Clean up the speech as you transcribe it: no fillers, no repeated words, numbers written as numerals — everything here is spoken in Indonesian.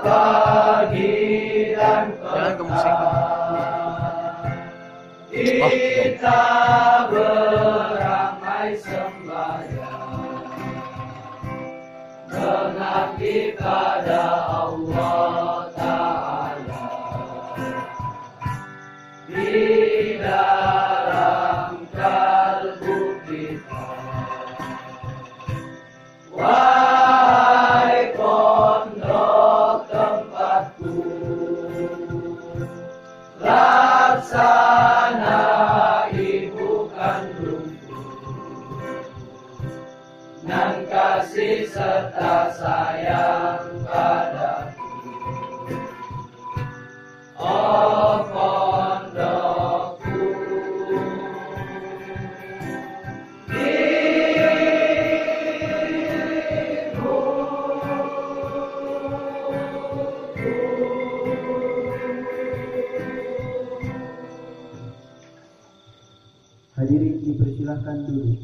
pagi dan Jangan ke musik. kita beramai sembahyang, mengabdi pada Allah Ta'ala di dalam kalbu kita. Wahai pondok tempatku, laksana ibu kandungku, nan kasih serta sayang padaku. Oh pondokku, Hadirin dipersilahkan duduk.